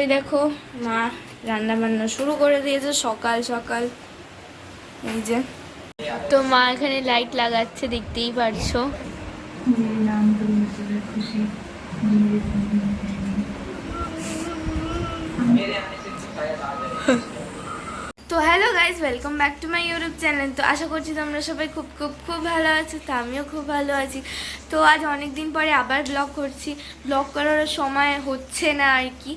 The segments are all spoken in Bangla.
এই দেখো মা রান্না বান্না শুরু করে দিয়েছে সকাল সকাল। এই যে তো মা এখানে লাইট লাগাচ্ছে, দেখতেই পারছো। তো hello guys, welcome back to my YouTube channel. তো আশা করছি তোমরা সবাই খুব খুব খুব ভালো আছো, তো আমিও খুব ভালো আছি। তো আজ অনেক দিন পরে আবার ব্লগ করছি। ব্লগ করার সময় হচ্ছে না আর কি,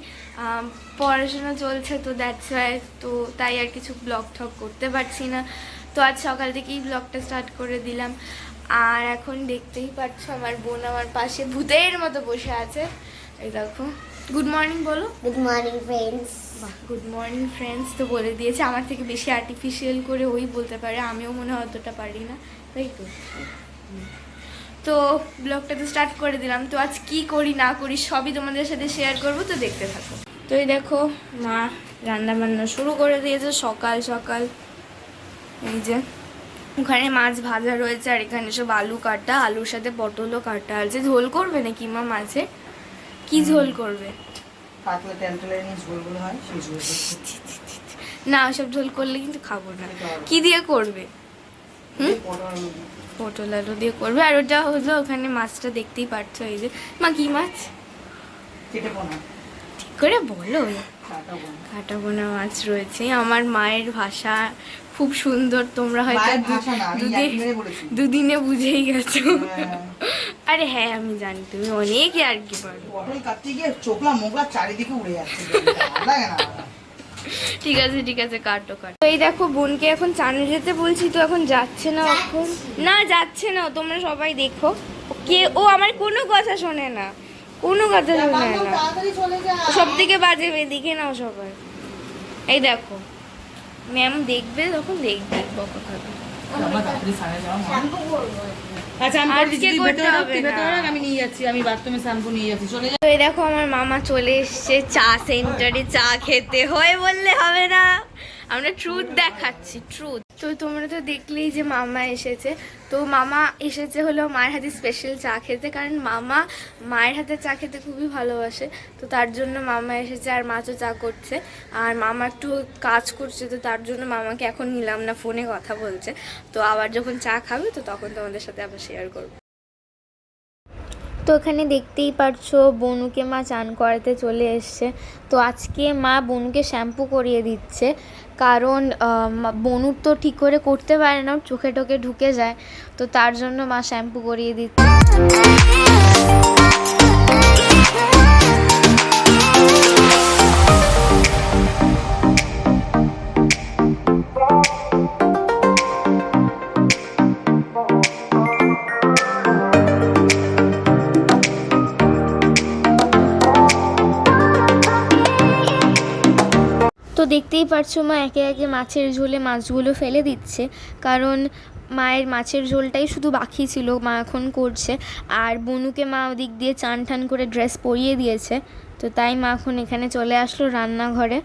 পড়াশোনা চলছে, তো দ্যাটস ওয়াই, তো তাই আর কিছু ব্লগ ঠগ করতে পারছি না। তো আজ সকাল থেকেই ব্লগটা স্টার্ট করে দিলাম। আর এখন দেখতেই পাচ্ছ আমার বোন আমার পাশে ভূতের মতো বসে আছে। এই দেখো, গুড মর্নিং বলো। Good morning friends. বাহ, গুড মর্নিং ফ্রেন্ডস তো বলে দিয়েছে। আমার থেকে বেশি আর্টিফিশিয়াল করে ওই বলতে পারে, আমিও মনে হয় অতটা পারি না, তাই তো। তো ব্লগটা তো স্টার্ট করে দিলাম। তো আজ কি করি না করি সবই তোমাদের সাথে শেয়ার করবো, তো দেখতে থাকো। তো এই দেখো মা রান্না বান্না শুরু করে দিয়েছে সকাল সকাল। এই যে ওখানে মাছ ভাজা রয়েছে, আর এখানে সব আলু কাটা, আলুর সাথে পটলও কাটা আছে। ঝোল করবে নাকি মা মাছে? কি ঝোল করবে? পাতলা তেলতেলের নিয়ে ঝোলগুলো হয় সেই ঝোল। না, ওসব ঝোল করলে কিন্তু খাবো না। কি দিয়ে করবে? পটল আলু দিয়ে করবে। আর ওটা হলো ওখানে মাছটা দেখতেই পাচ্ছ। এই যে মা, কি মাছ? ঠিক করে বলো। কাটা বোনা মাছ রয়েছে। আমার মায়ের ভাষা খুব সুন্দর, তোমরা হয়তো দুদিনে বুঝেই গেছো। আরে হ্যাঁ, আমি জানি তুমি অনেক আর কি পারো। পটল কাটতে গিয়ে চোখলা মোগলা চারিদিকে উড়ে যাচ্ছে। ঠিক আছে ঠিক আছে, কাটো কাটো। তো এই দেখো বোনকে এখন চানে যেতে বলছি, তো এখন যাচ্ছে না। এখন না, যাচ্ছে না। তোমরা সবাই দেখো, কে ও আমার কোনো কথা শোনে না, কোনো কথা শোনে না। সব থেকে বাজে এদিকে নাও সবাই। এই দেখো ম্যাম দেখবে, তখন দেখবে বকা খাবে। তো এই দেখো আমার মামা চলে এসছে চা সেন্টারে চা খেতে। হয় বললে হবে না, আমরা ট্রুথ দেখাচ্ছি, ট্রুথ। তো তোমরা তো দেখলেই যে মামা এসেছে। তো মামা এসেছে হলো মায়ের হাতে স্পেশাল চা খেতে, কারণ মামা মায়ের হাতে চা খেতে খুবই ভালোবাসে। তো তার জন্য মামা এসেছে, আর মা তো চা করছে, আর মামা একটু কাজ করছে, তো তার জন্য মামাকে এখন নিলাম না, ফোনে কথা বলছে। তো আবার যখন চা খাবে তো তখন তোমাদের সাথে আবার শেয়ার করবো। তো এখানে দেখতেই পারছো বনুকে মা চান করাতে চলে এসছে। তো আজকে মা বনুকে শ্যাম্পু করিয়ে দিচ্ছে, কারণ বনুর তো ঠিক করে করতে পারে না, চোখে টোকে ঢুকে যায়। তো তার জন্য মা শ্যাম্পু করিয়ে দিচ্ছে। তো দেখতেই পারছো মা একে একে মাছের ঝোলে মাছগুলো ফেলে দিচ্ছে, কারণ মায়ের মাছের ঝোলটাই শুধু বাকি ছিল, মা এখন করছে। আর বনুকে মা ওদিক দিয়ে চান টান করে ড্রেস পরিয়ে দিয়েছে। তো তাই মা এখন এখানে চলে আসলো রান্নাঘরে।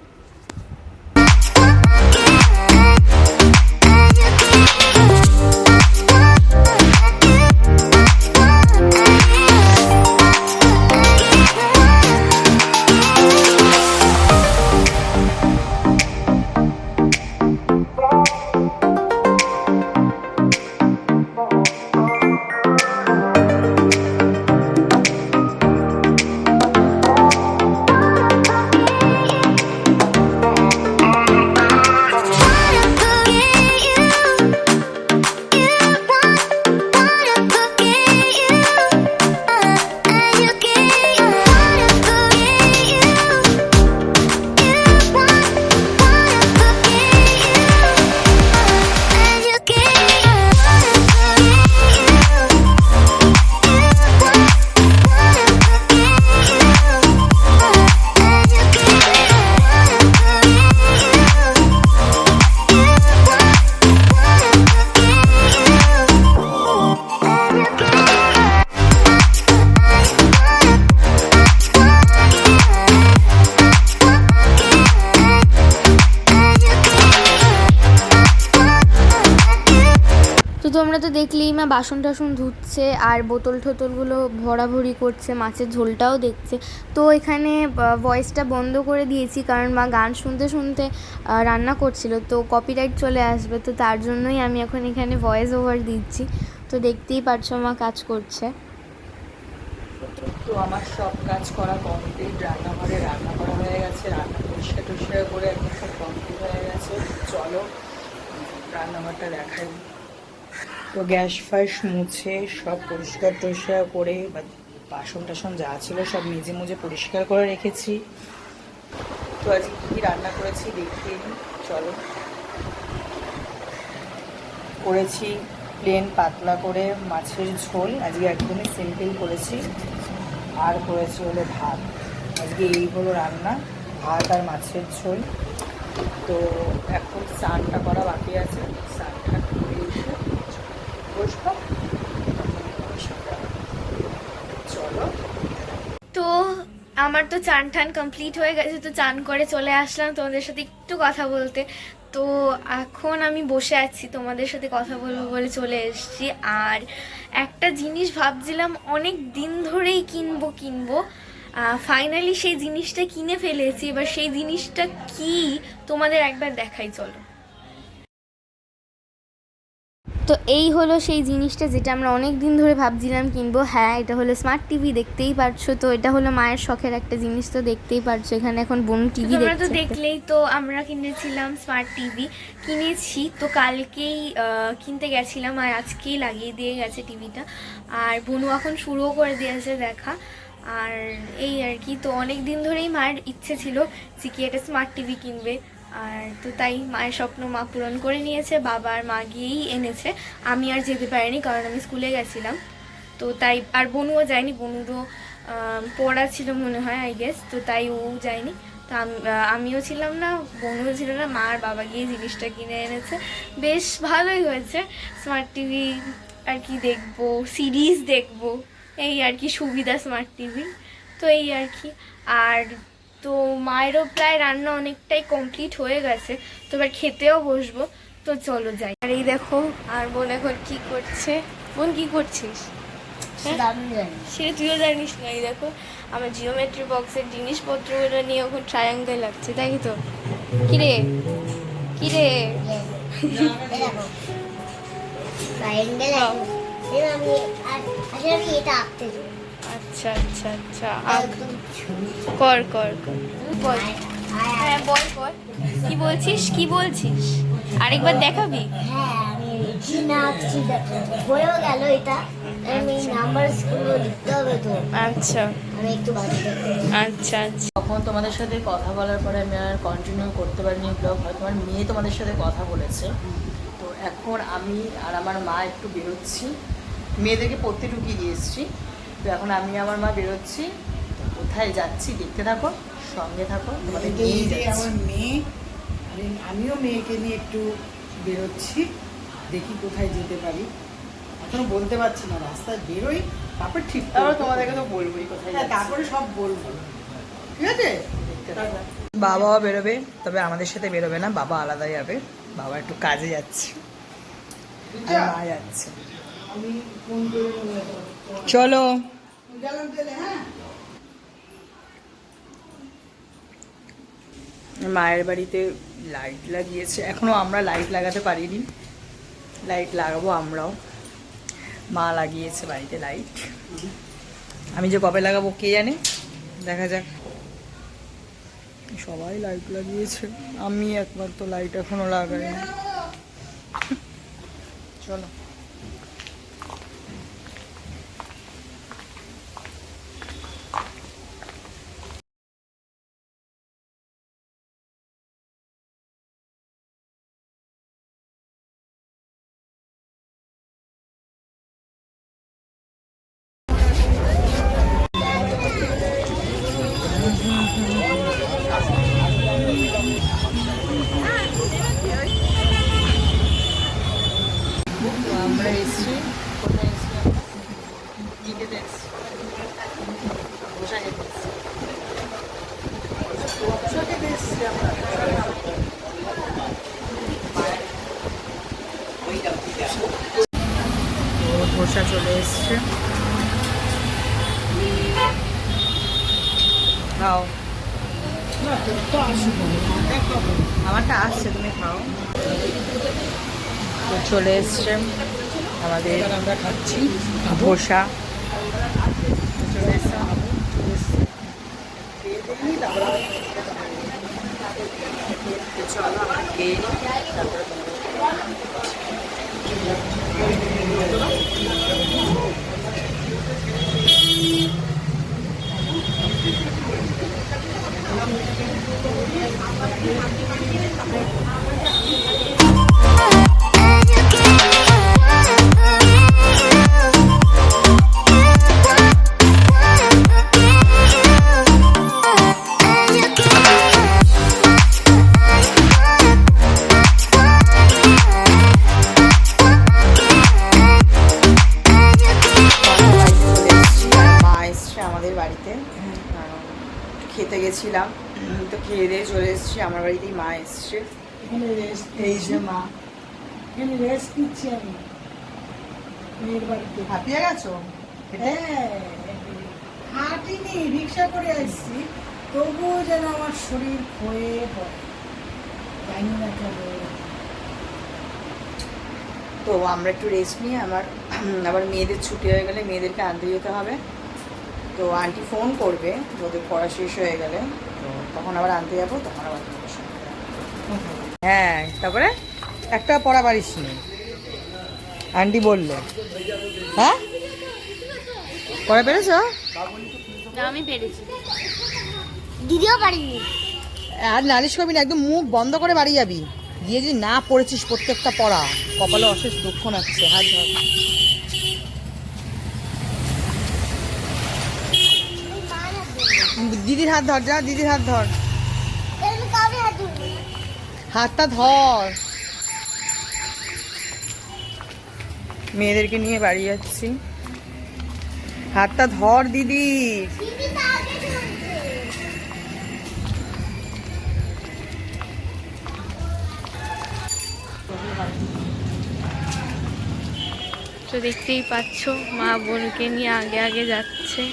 তোমরা তো দেখলেই মা বাসন টাসন ধুচ্ছে আর বোতল টোতলগুলো ভরাভরি করছে, মাছের ঝোলটাও দেখছে। তো এখানে ভয়েসটা বন্ধ করে দিয়েছি কারণ মা গান শুনতে শুনতে রান্না করছিল, তো কপিরাইট চলে আসবে, তো তার জন্যই আমি এখন এখানে ভয়েস ওভার দিচ্ছি। তো দেখতেই পারছো মা কাজ করছে। তো আমার সব কাজ করা কমপ্লিট, রান্নাঘরে রান্না করা হয়ে গেছে, রান্না পরিষ্কার টরিষ্কার করে একদম সব কমপ্লিট হয়ে গেছে। চলো রান্নাঘরটা দেখাই। তো গ্যাস ফ্যাস মুছে সব পরিষ্কার টরিষ্কার করে বাসন টাসন যা ছিল সব মেজে মুজে পরিষ্কার করে রেখেছি। তো আজকে কী রান্না করেছি দেখিয়ে নিই, চলো। করেছি প্লেন পাতলা করে মাছের ঝোল, আজকে একদমই সিম্পল করেছি। আর করেছি হলো ভাত। আজকে এই হলো রান্না, ভাত আর মাছের ঝোল। তো এখন স্নানটা করা বাকি আছে, স্নানটা করে এসে বসবো। চলো। তো আমার তো চান টান কমপ্লিট হয়ে গেছে, তো চান করে চলে আসলাম তোমাদের সাথে একটু কথা বলতে। তো এখন আমি বসে আছি, তোমাদের সাথে কথা বলবো বলে চলে এসেছি। আর একটা জিনিস ভাবছিলাম অনেক দিন ধরেই কিনবো, ফাইনালি সেই জিনিসটা কিনে ফেলেছি। এবার সেই জিনিসটা কি তোমাদের একবার দেখাই, চলো। তো এই হলো সেই জিনিসটা যেটা আমরা অনেক দিন ধরে ভাবছিলাম কিনবো। হ্যাঁ, এটা হলো স্মার্ট টিভি, দেখতেই পারছো। তো এটা হলো মায়ের শখের একটা জিনিস, তো দেখতেই পারছো এখানে এখন বোন টিভি দেখছে। তো দেখলেই তো আমরা কিনেছিলাম স্মার্ট টিভি, কিনেছি তো কালকেই কিনতে গেছিলাম আর আজকেই লাগিয়ে দিয়ে গেছে টিভিটা। আর বোনু এখন শুরুও করে দিয়েছে দেখা। আর এই আর কি, তো অনেক দিন ধরেই মায়ের ইচ্ছে ছিল যে কি একটা স্মার্ট টিভি কিনবে। আর তো তাই মায়ের স্বপ্ন মা পূরণ করে নিয়েছে, বাবা আর মা গিয়েই এনেছে। আমি আর যেতে পারিনি কারণ আমি স্কুলে গেছিলাম। তো তাই আর বনুও যায়নি, বনুরও পড়া ছিল মনে হয় আই গেস, তো তাই ও যায়নি। তো আমিও ছিলাম না, বনুও ছিল না, মা আর বাবা গিয়ে জিনিসটা কিনে এনেছে। বেশ ভালোই হয়েছে। স্মার্ট টিভি আর কি দেখবো, সিরিজ দেখবো, এই আর কি সুবিধা স্মার্ট টিভির। তো এই আর কি। আর তো মায়েরও প্রায় রান্না অনেকটাই কমপ্লিট হয়ে গেছে, তো এবার খেতেও বসবো। তো চলো যাই। আর এই দেখো আর বোন এখন কি করছে। বোন কি করছিস? সে তুইও জানিস না। এই দেখো আমার জিওমেট্রি বক্সের জিনিসপত্রগুলো নিয়ে এখন ট্রায়াঙ্গেল লাগছে, তাই তো? কিরে কিরে আচ্ছা আচ্ছা আচ্ছা, কর কর কর বল। হ্যাঁ বল বল, কি বলছিস কি বলছিস, আরেকবার দেখাবি? হ্যাঁ আমি কি না হয়েও গেল এটা, আমি নাম্বার স্কুলে লিখতে হবে তো। আচ্ছা আমি একটু বাড়িতে আচ্ছা আচ্ছা। তখন তোমাদের সাথে কথা বলার পরে আমি আর কন্টিনিউ করতে পারিনি ব্লগ, হয়তো আমার মেয়ে তোমাদের সাথে কথা বলেছে। তো এখন আমি আর আমার মা একটু বেরোচ্ছি, মেয়েদেরকে পড়তে ঢুকিয়ে দিয়ে এসেছি। তো এখন আমি আমার মা বেরোচ্ছি, কোথায় যাচ্ছি দেখতে থাকো, সঙ্গে থাকো, তোমাদের নিয়েই যাচ্ছি। আমার মেয়ে, আমিও মেয়েকে নিয়ে একটু বেরোচ্ছি, দেখি কোথায় যেতে পারি। এখনো বলতে পারছি না, রাস্তায় বেরোই তারপর ঠিক তারপর তোমাদেরকে তো বলবোই কোথায় হ্যাঁ, যাচ্ছি। তারপরে সব বলবো, ঠিক আছে? বাবাও বেরোবে, তবে আমাদের সাথে বেরোবে না, বাবা আলাদা যাবে, বাবা একটু কাজে যাচ্ছে আর মা যাচ্ছে। আমি ফোন করে চলো। গেলাম তাহলে। হ্যাঁ, মায়ের বাড়িতে লাইট লাগিয়েছে, এখনো আমরা লাইট লাগাতে পারিনি, লাইট লাগাবো আমরাও। মা লাগিয়েছে বাড়িতে লাইট, আমি যে কবে লাগাবো কে জানে, দেখা যাক। সবাই লাইট লাগিয়েছে, আমি একমাত্র লাইট এখনো লাগাইনি। চলো। আমরা এসছি, কোথায় এসছি? কি খেতে এসছি? বসা খেতে এসছি। বসা খেতে এসছি আমরা। ধোসা চলে এসছে। খাও, না তোর তো আসবে না, খাবো। আমারটা আসছে, তুমি খাও। তো চলে এসছে আমাদের এবার আমরা খাচ্ছি ধোসা। চলে এসছে চলো আমরা খেয়ে নিই, তারপরে মা এসছে আমাদের বাড়িতে। খেতে গেছিলাম, তো খেয়ে দিয়ে চলে এসেছি। আমার বাড়িতেই মা এসছে। এখানে রেস্ট, এই যে মা। এখানে রেস্ট নিচ্ছি আমি মেয়ের বাড়িতে। হাঁপিয়ে গেছো? হ্যাঁ, হাঁটিনি, রিক্সা করে আসছি, তবুও যেন আমার শরীর ক্ষয়ে পড়ে, জানি না কেন। তো আমরা একটু রেস্ট নিয়ে আবার মেয়েদের ছুটি হয়ে গেলে মেয়েদেরকে আনতে যেতে হবে। তো আন্টি ফোন করবে ওদের পড়া শেষ হয়ে গেলে, তো তখন আবার আনতে যাবো, তখন আবার তোমাদের সঙ্গে দেখা হবে। হ্যাঁ, তারপরে একটা পড়া পারিস নি আন্টি বললো। হ্যাঁ, পড়া পেরেছ? না, আমি পেরেছি। দিদিও পারিনি। আর নালিশ করবি না, একদম মুখ বন্ধ করে বাড়ি যাবি। গিয়ে যদি না পড়েছিস প্রত্যেকটা পড়া, কপালে অশেষ দুঃখ নাচ্ছে। হাত ধর, দিদির হাত ধর, যা দিদির হাত ধর, আমি কাউকে হাত দিইনি। হাতটা ধর। মেয়েদেরকে নিয়ে বাড়ি যাচ্ছি, হাতটা ধর দিদির। দিদি তো আগে চলছে। তো দেখতেই পাচ্ছ মা বোনকে নিয়ে আগে আগে যাচ্ছে।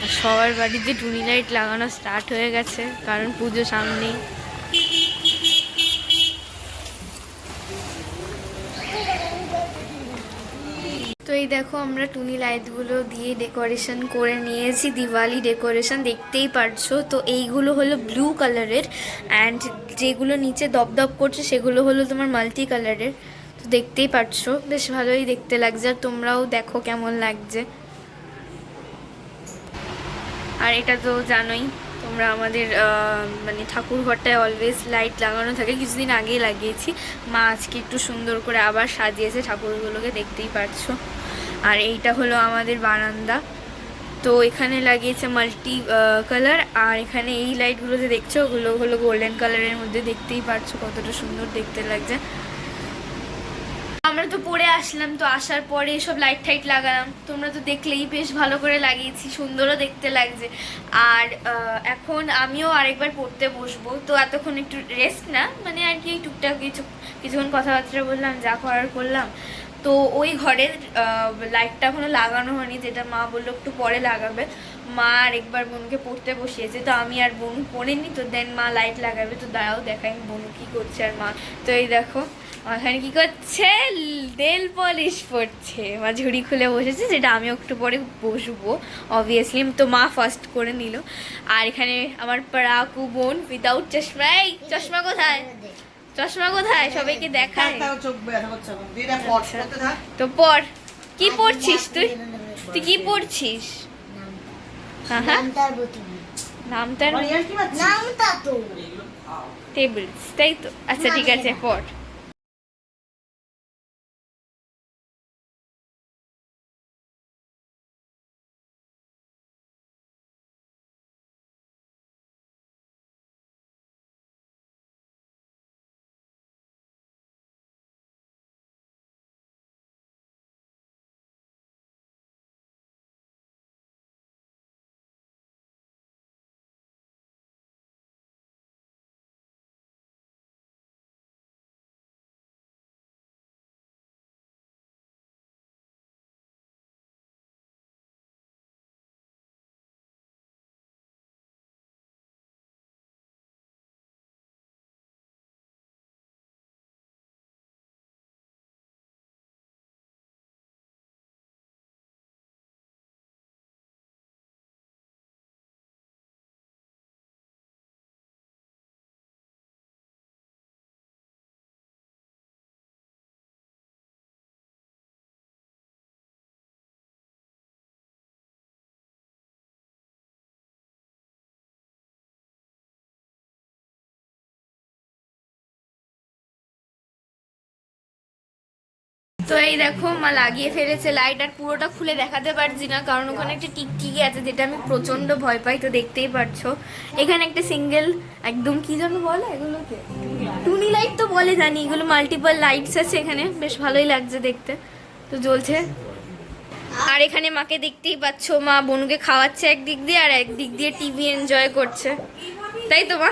আর সবার বাড়িতে টুনি লাইট লাগানো স্টার্ট হয়ে গেছে, কারণ পুজো সামনেই। তো এই দেখো আমরা টুনি লাইটগুলো দিয়ে ডেকোরেশন করে নিয়েছি, দিওয়ালি ডেকোরেশন দেখতেই পারছো। তো এইগুলো হলো ব্লু কালারের, অ্যান্ড যেগুলো নিচে দপদপ করছে সেগুলো হলো তোমার মাল্টি কালারের। তো দেখতেই পারছো বেশ ভালোই দেখতে লাগছে, আর তোমরাও দেখো কেমন লাগছে। আর এটা তো জানোই তোমরা, আমাদের মানে ঠাকুর ঘরটায় অলওয়েজ লাইট লাগানো থাকে, কিছুদিন আগেই লাগিয়েছি। মা আজকে একটু সুন্দর করে আবার সাজিয়েছে ঠাকুরগুলোকে, দেখতেই পারছো। আর এইটা হলো আমাদের বারান্দা, তো এখানে লাগিয়েছে মাল্টি কালার। আর এখানে এই লাইটগুলো যে দেখছো ওগুলো হলো গোল্ডেন কালারের মধ্যে, দেখতেই পারছো কতটা সুন্দর দেখতে লাগছে। আমরা তো পরে আসলাম, তো আসার পরে এসব লাইট টাইট লাগালাম, তোমরা তো দেখলেই বেশ ভালো করে লাগিয়েছি, সুন্দরও দেখতে লাগছে। আর এখন আমিও আরেকবার পড়তে বসবো, তো এতক্ষণ একটু রেস্ট না, মানে আর কি টুকটাক কিছুক্ষণ কথাবার্তা বললাম, যা করার করলাম। তো ওই ঘরের লাইটটা এখনো লাগানো হয়নি, যেটা মা বললো একটু পরে লাগাবে। মা আর একবার বোনকে পড়তে বসিয়েছে, তো আমি আর বোন পড়েনি, তো দেন মা লাইট লাগাবে। তো দাঁড়াও দেখাই বোনু কি করছে আর মা। তো এই দেখো এখানে কি করছে, নেল পলিশ পড়ছে। মা ঝুড়ি খুলে বসেছে, যেটা আমিও একটু পরে বসবো অবভিয়াসলি। তো মা ফার্স্ট করে নিল। আর এখানে আমার পড়াকু বোন উইদাউট চশমা। এই চশমা কোথায়, চশমা কোথায়, সবাইকে দেখায়। চোখ ব্যথা করছে এখন। তুই এটা পড়, পড়তে থাক। তো পড়, কি পড়ছিস তুই, তুই কি পড়ছিস? হ্যাঁ হ্যাঁ, নামটার প্রতি নামটার আমার ইয়ার কি মারছিস? নামটা তো টেবিলস, তাই তো? আচ্ছা ঠিক আছে, পড়। তো এই দেখো মা লাগিয়ে ফেলেছে লাইট, আর পুরোটা খুলে দেখাতে পারছি না কারণ ওখানে একটা টিকটিকি আছে যেটা আমি প্রচন্ড ভয় পাই, তো দেখতেই পারছো। এখানে একটা সিঙ্গেল একদম কি যেন বলে এগুলোকে, টুনি লাইট তো বলে জানি, এগুলো মাল্টিপল লাইটস আছে এখানে, বেশ ভালোই লাগছে দেখতে। তো জ্বলছে। আর এখানে মাকে দেখতেই পাচ্ছ, মা বনুকে খাওয়াচ্ছে একদিক দিয়ে আর একদিক দিয়ে টিভি এনজয় করছে, তাই তো মা?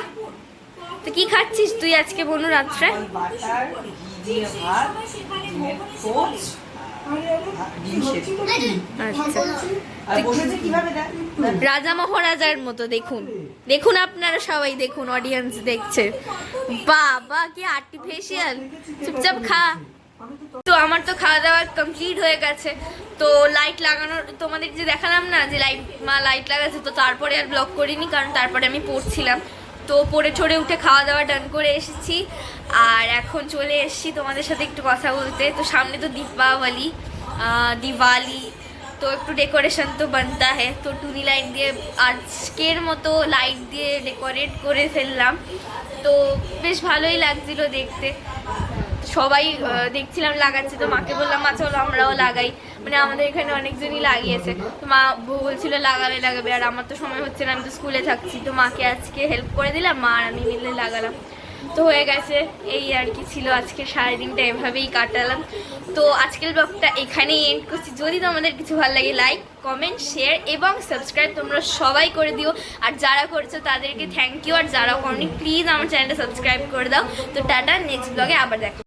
তো কি খাচ্ছিস তুই আজকে বনু রাত্রে? বাটার, ঘি দিয়ে ভাত, ডিমের পোচ, ডিম সেদ্ধ। আচ্ছা, আর বসেছে কিভাবে দেখ? রাজা মহারাজার মতো। দেখুন দেখুন আপনারা সবাই দেখুন, অডিয়েন্স দেখছে। বাবা কি আর্টিফিশিয়াল, চুপচাপ খা। তো আমার তো খাওয়া দাওয়া কমপ্লিট হয়ে গেছে। তো লাইট লাগানোর তোমাদের যে দেখালাম না যে লাইট লাগাচ্ছে, তো তারপরে আর ব্লগ করিনি কারণ তারপরে আমি পড়ছিলাম। তো পড়ে ঠড়ে উঠে খাওয়া দাওয়া ডান করে এসেছি, আর এখন চলে এসেছি তোমাদের সাথে একটু কথা বলতে। তো সামনে তো দিওয়ালি, তো একটু ডেকোরেশন তো বানতা है, তো টুনি লাইট দিয়ে আজকের মতো লাইট দিয়ে ডেকোরেট করে ফেললাম। তো বেশ ভালোই লাগছিল দেখতে। সবাই দেখছিলাম লাগাচ্ছে, তো মাকে বললাম মা চলো আমরাও লাগাই, মানে আমাদের এখানে অনেকজনই লাগিয়েছে। তো মা বলছিল লাগাবে, আর আমার তো সময় হচ্ছে না, আমি তো স্কুলে থাকছি। তো মাকে আজকে হেল্প করে দিলাম, মা আর আমি মিলে লাগালাম। তো হয়ে গেছে, এই আর কি ছিল আজকে সারাদিনটা, এভাবেই কাটালাম। তো আজকের ব্লগটা এখানেই এন্ড করছি। যদি তোমাদের কিছু ভালো লাগে লাইক, কমেন্ট, শেয়ার এবং সাবস্ক্রাইব তোমরা সবাই করে দিও। আর যারা করছো তাদেরকে থ্যাংক ইউ, আর যারা করনি প্লিজ আমার চ্যানেলটা সাবস্ক্রাইব করে দাও। তো টাটা, নেক্সট ব্লগে আবার দেখো।